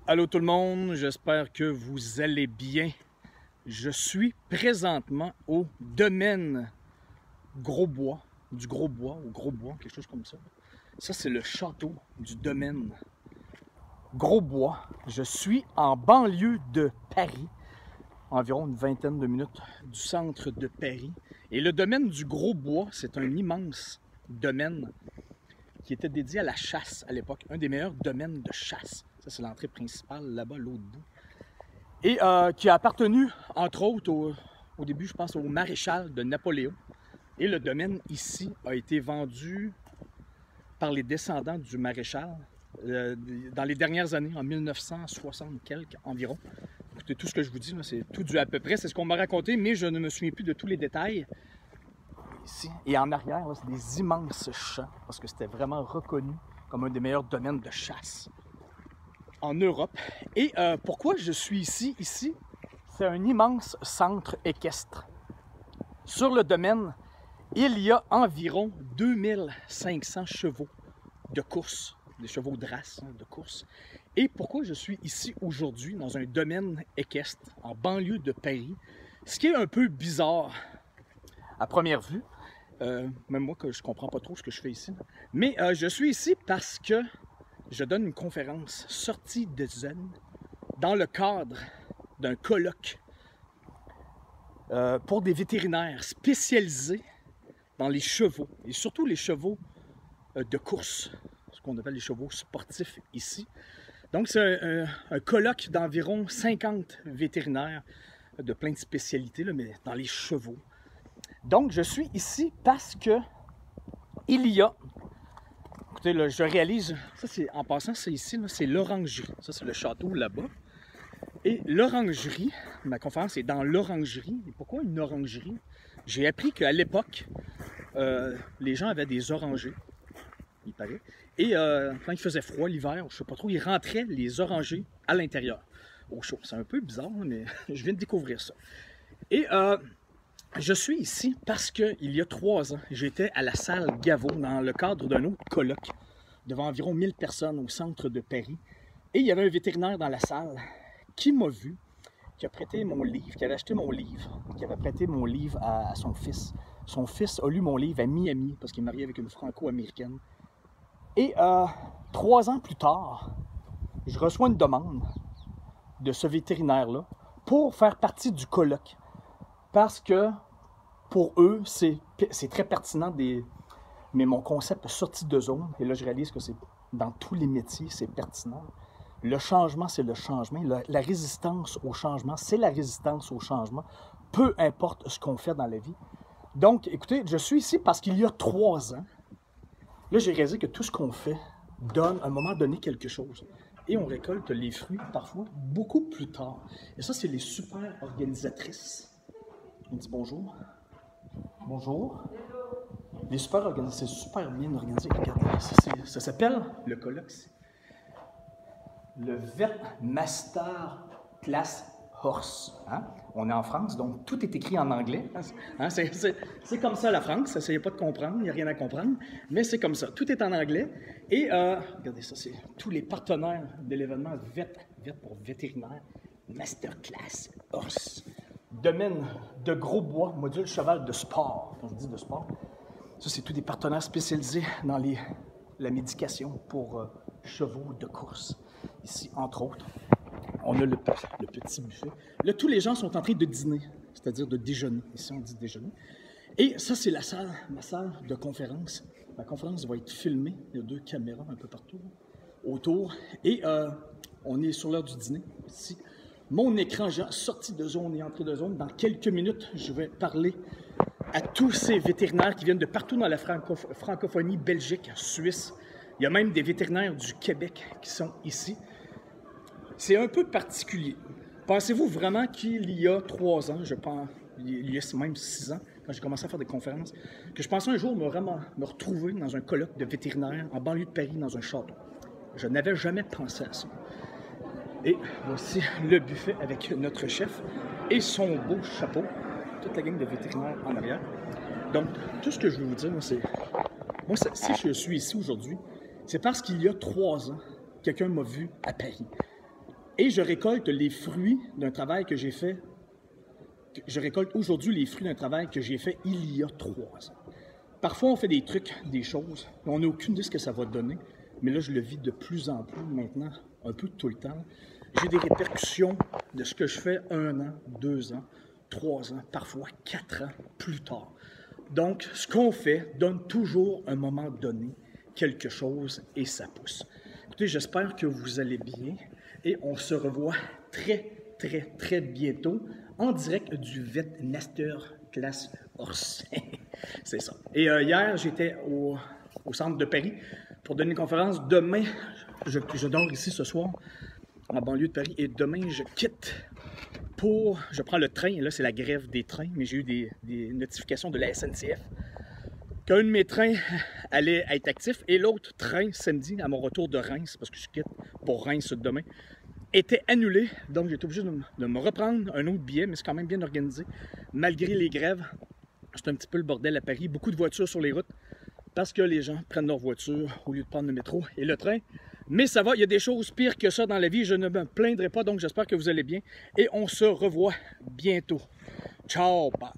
Allô tout le monde, j'espère que vous allez bien. Je suis présentement au domaine Grosbois, du Grosbois, au Grosbois, quelque chose comme ça. Ça, c'est le château du domaine Grosbois. Je suis en banlieue de Paris, environ une vingtaine de minutes du centre de Paris. Et le domaine du Grosbois, c'est un immense domaine qui était dédié à la chasse à l'époque, un des meilleurs domaines de chasse. Ça, c'est l'entrée principale, là-bas, l'autre bout. Et qui a appartenu, entre autres, au début, je pense, au maréchal de Napoléon. Et le domaine, ici, a été vendu par les descendants du maréchal dans les dernières années, en 1960 quelques environ. Écoutez, tout ce que je vous dis, c'est tout dû à peu près. C'est ce qu'on m'a raconté, mais je ne me souviens plus de tous les détails. Ici. Et en arrière, c'est des immenses champs, parce que c'était vraiment reconnu comme un des meilleurs domaines de chasse en Europe. Et pourquoi je suis ici? Ici, c'est un immense centre équestre. Sur le domaine, il y a environ 2500 chevaux de course, des chevaux de race de course. Et pourquoi je suis ici aujourd'hui, dans un domaine équestre, en banlieue de Paris, ce qui est un peu bizarre à première vue, même moi que je comprends pas trop ce que je fais ici. Mais je suis ici parce que je donne une conférence sortie de zone dans le cadre d'un colloque pour des vétérinaires spécialisés dans les chevaux, et surtout les chevaux de course, ce qu'on appelle les chevaux sportifs ici. Donc c'est un colloque d'environ 50 vétérinaires de plein de spécialités, là, mais dans les chevaux. Donc, je suis ici parce que il y a, écoutez, là, je réalise, ça c'est, en passant, c'est ici, c'est l'orangerie. Ça, c'est le château là-bas. Et l'orangerie, ma conférence est dans l'orangerie. Et pourquoi une orangerie? J'ai appris qu'à l'époque, les gens avaient des orangers, il paraît. Et quand il faisait froid l'hiver, je sais pas trop, ils rentraient les orangers à l'intérieur, au chaud. C'est un peu bizarre, mais je viens de découvrir ça. Et je suis ici parce qu'il y a 3 ans, j'étais à la salle Gaveau dans le cadre d'un autre colloque devant environ 1000 personnes au centre de Paris. Et il y avait un vétérinaire dans la salle qui m'a vu, qui a prêté mon livre, qui avait acheté mon livre, qui avait prêté mon livre à son fils. Son fils a lu mon livre à Miami parce qu'il est marié avec une franco-américaine. Et 3 ans plus tard, je reçois une demande de ce vétérinaire-là pour faire partie du colloque. Parce que pour eux, c'est très pertinent, mais mon concept est sorti de zone. Et là, je réalise que c'est dans tous les métiers, c'est pertinent. Le changement, c'est le changement. La résistance au changement, c'est la résistance au changement. Peu importe ce qu'on fait dans la vie. Donc, écoutez, je suis ici parce qu'il y a 3 ans, là, j'ai réalisé que tout ce qu'on fait donne, à un moment donné, quelque chose. Et on récolte les fruits, parfois, beaucoup plus tard. Et ça, c'est les super organisatrices. On dit bonjour. Bonjour. Les super organisés, c'est super bien organisé. Regardez, ça s'appelle, le colloque, le Vet Master Class Horse. Hein? On est en France, donc tout est écrit en anglais. Hein? C'est comme ça la France, essayez pas de comprendre, il n'y a rien à comprendre, mais c'est comme ça, tout est en anglais. Et regardez ça, c'est tous les partenaires de l'événement Vet pour vétérinaire, Masterclass Horse. Domaine de Grosbois, module cheval de sport. Quand je dis de sport, ça, c'est tous des partenaires spécialisés dans la médication pour chevaux de course. Ici, entre autres, on a le petit buffet. Là, tous les gens sont en train de dîner, c'est-à-dire de déjeuner. Ici, on dit déjeuner. Et ça, c'est ma salle de conférence. Ma conférence va être filmée. Il y a 2 caméras un peu partout autour. Et on est sur l'heure du dîner ici. Mon écran sorti de zone et entré de zone. Dans quelques minutes, je vais parler à tous ces vétérinaires qui viennent de partout dans la francophonie, Belgique, Suisse. Il y a même des vétérinaires du Québec qui sont ici. C'est un peu particulier. Pensez-vous vraiment qu'il y a 3 ans, je pense, il y a même 6 ans, quand j'ai commencé à faire des conférences, que je pensais un jour me retrouver dans un colloque de vétérinaires en banlieue de Paris, dans un château. Je n'avais jamais pensé à ça. Et voici le buffet avec notre chef et son beau chapeau. Toute la gang de vétérinaires en arrière. Donc, tout ce que je veux vous dire, c'est... Moi, si je suis ici aujourd'hui, c'est parce qu'il y a 3 ans, quelqu'un m'a vu à Paris. Et je récolte les fruits d'un travail que j'ai fait. Je récolte aujourd'hui les fruits d'un travail que j'ai fait il y a 3 ans. Parfois, on fait des trucs, des choses, on n'a aucune idée de ce que ça va donner. Mais là, je le vis de plus en plus maintenant, un peu tout le temps. J'ai des répercussions de ce que je fais 1 an, 2 ans, 3 ans, parfois 4 ans plus tard. Donc, ce qu'on fait donne toujours, à un moment donné, quelque chose et ça pousse. Écoutez, j'espère que vous allez bien et on se revoit très bientôt en direct du Vetmasterclass Orsay. C'est ça. Et hier, j'étais au centre de Paris pour donner une conférence. Demain, je dors ici ce soir, en banlieue de Paris, et demain, je quitte je prends le train. Là, c'est la grève des trains, mais j'ai eu des notifications de la SNCF qu'un de mes trains allait être actif et l'autre train, samedi, à mon retour de Reims, parce que je quitte pour Reims demain, était annulé. Donc, j'ai été obligé de me reprendre un autre billet, mais c'est quand même bien organisé. Malgré les grèves, c'est un petit peu le bordel à Paris. Beaucoup de voitures sur les routes parce que les gens prennent leur voiture au lieu de prendre le métro et le train. Mais ça va, il y a des choses pires que ça dans la vie. Je ne me plaindrai pas, donc j'espère que vous allez bien. Et on se revoit bientôt. Ciao! Bye.